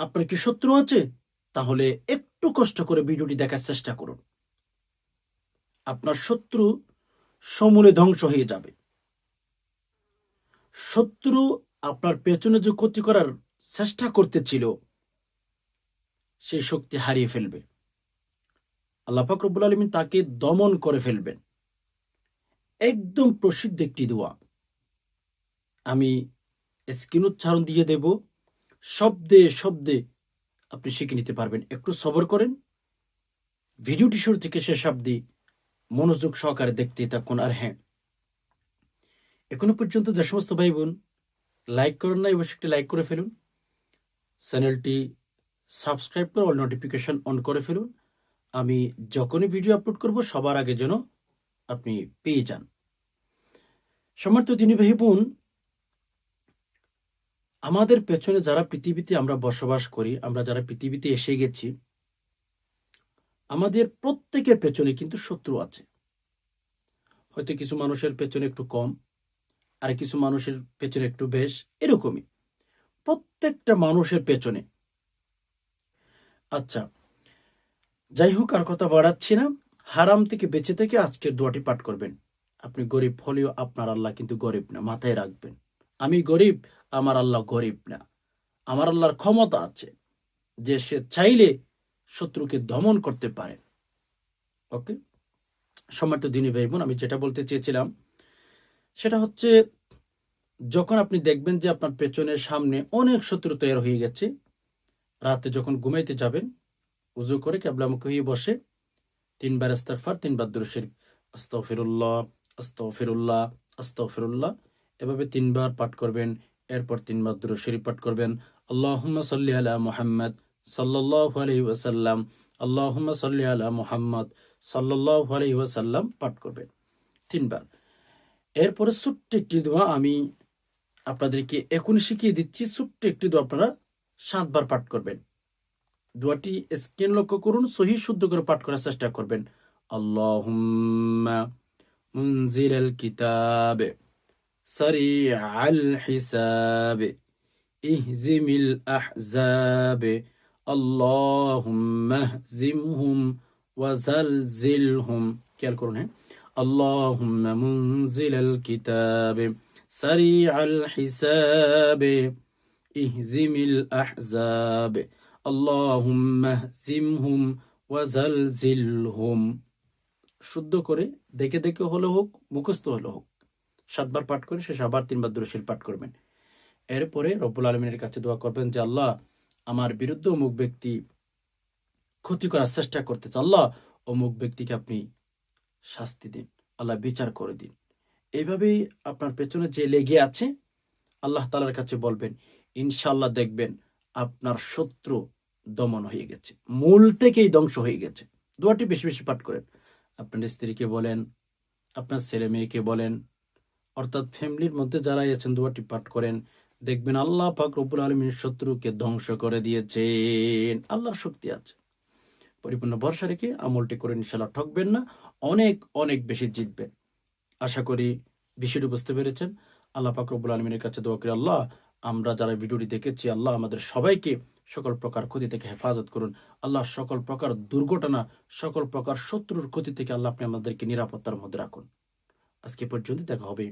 আপনার কি শত্রু আছে? তাহলে একটু কষ্ট করে ভিডিওটি দেখার চেষ্টা করুন। আপনার শত্রু সমূলে ধ্বংস হয়ে যাবে। শত্রু আপনার পেছনে যে ক্ষতি করার চেষ্টা করতেছিল, সেই শক্তি হারিয়ে ফেলবে। আল্লাহ পাক রব্বুল আলামিন তাকে দমন করে ফেলবেন। একদম প্রসিদ্ধ একটি দোয়া। আমি স্ক্রিন উচ্চারণ দিয়ে দেব। শব্দে শব্দে আপনি শিখে নিতে পারবেন। একটু সবর করেন। ভিডিওটি শুরু থেকে শেষ অবধি মনোযোগ সহকারে দেখতে থাকুন। আর হ্যাঁ, এখনো পর্যন্ত যে সমস্ত ভাই বোন লাইক করেন নাই, অবশ্যই একটি লাইক করে ফেলুন। চ্যানেলটি সাবস্ক্রাইব করে অল নোটিফিকেশন অন করে ফেলুন। আমি যখনই ভিডিও আপলোড করব সবার আগে যেন আপনি পেয়ে যান। সম্মানিত দিনী ভাই বোন, আমাদের পেছনে যারা পৃথিবীতে আমরা বসবাস করি, আমরা যারা পৃথিবীতে এসে গেছি, আমাদের প্রত্যেকের পেছনে কিন্তু শত্রু আছে। হয়তো কিছু মানুষের পেছনে একটু কম, আর কিছু মানুষের পেছনে একটু বেশ, এরকমই প্রত্যেকটা মানুষের পেছনে। আচ্ছা, যাই হোক, আর কথা বাড়াচ্ছি না। হারাম থেকে বেঁচে থেকে আজকের দোয়াটি পাঠ করবেন। আপনি গরিব হলেও আপনার আল্লাহ কিন্তু গরিব না, মাথায় রাখবেন। আমি গরিব, আমার আল্লাহ গরিব না। আমার আল্লাহর ক্ষমতা আছে যে সে চাইলে শত্রুকে দমন করতে পারে। ওকে, সম্মানিত দিনী ভাই বোন, আমি যেটা বলতে চেয়েছিলাম সেটা হচ্ছে, যখন আপনি দেখবেন যে আপনার পেছনে সামনে অনেক শত্রু তৈরি হয়ে গেছে, রাতে যখন ঘুমাইতে যাবেন, উজু করে কিবলামুখী হয়ে বসে ৩ বার ইস্তিগফার, ৩ বার দুরূদ শরীফ, আস্তাগফিরুল্লাহ, আস্তাগফিরুল্লাহ, আস্তাগফিরুল্লাহ, এভাবে ৩ বার পাঠ করবেন। এরপর ৩ বার দুরূদ শরীফ পাঠ করবেন। আল্লাহুম্মা সাল্লি আলা মুহাম্মাদ সাল্লাল্লাহু আলাইহি ওয়াসাল্লাম, আল্লাহুম্মা সাল্লি আলা মুহাম্মাদ সাল্লাল্লাহু আলাইহি ওয়াসাল্লাম পাঠ করবেন ৩ বার। এরপরে ছোট্ট একটি দোয়া আমি আপনাদেরকে এখনই শিখিয়ে দিচ্ছি। ছোট্ট একটি দোয়া আপনারা ৭ বার পাঠ করবেন। দোয়াটি স্ক্রিন লক্ষ্য করুন, সহি শুদ্ধ করে পাঠ করার চেষ্টা করবেন। আল্লাহুম্মা মুনজিলাল কিতাব সারিআল হিসাব ইহজিমিল আহজাব আল্লাহুম্মা হজিমহুম ওয়াজালজিলহুম। খেয়াল করুন, হ্যাঁ, আল্লাহুম্মা মুনজিলাল কিতাব সারিআল হিসাব ইহজিমিল আহজাব আল্লাহুম্মা হজিমহুম ওয়াজালজিলহুম। শুদ্ধ করে দেখে দেখে হলে হোক, মুখস্থ হলে হোক, ৭ বার পাঠ করে শেষে আবার ৩ বার দুরূদ শরীফ পাঠ করবেন। এরপরে রব্বুল আলামিনের কাছে দোয়া করবেন যে আল্লাহ, আমার বিরুদ্ধে অমুক ব্যক্তি ক্ষতি করার চেষ্টা করতেছে, আল্লাহ অমুক ব্যক্তিকে আপনি শাস্তি দিন, আল্লাহ বিচার করে দিন। এইভাবেই আপনার পেছনে যে লেগে আছে আল্লাহ তাআলার কাছে বলবেন, ইনশাআল্লাহ দেখবেন আপনার শত্রু দমন হয়ে গেছে, মূল থেকেই ধ্বংস হয়ে গেছে। দোয়াটি বেশি বেশি পাঠ করেন। আপনার স্ত্রীকে বলেন, আপনার ছেলে মেয়েকে বলেন, অর্থাৎ ফ্যামিলির মধ্যে যারাই আছেন দোয়াটি পাঠ করেন। দেখবেন আল্লাহ পাক রব্বুল আলামিন শত্রুকে ধ্বংস করে দিয়েছেন। আল্লাহর শক্তি আছে। পরিপূর্ণ ভরসা রেখে আমলটি করে ইনশাআল্লাহ ঠকবেন না, অনেক অনেক বেশি জিতবেন। আশা করি বিষয়টি বুঝতে পেরেছেন। আল্লাহ পাক রব্বুল আলামিনের কাছে দোয়া করি, আল্লাহ, আমরা যারা ভিডিওটি দেখেছি, আল্লাহ আমাদের সবাইকে সকল প্রকার ক্ষতি থেকে হেফাজত করুন। আল্লাহ সকল প্রকার দুর্ঘটনা, সকল প্রকার শত্রুর ক্ষতি থেকে আল্লাহ আপনি আমাদেরকে নিরাপত্তার মধ্যে রাখুন। আজকে পর্যন্ত, দেখা হবে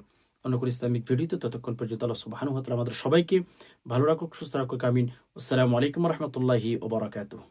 অন্য কোনো ইসলামিক ভিডিওতে। ততক্ষণ পর্যন্ত আল্লাহ সুবহানাহু ওয়া তাআলা আমাদের সবাইকে ভালো রাখুক, সুস্থ রাখুক। আমিন। আসসালামু আলাইকুম ওয়া রাহমাতুল্লাহি ওয়া বারাকাতুহু।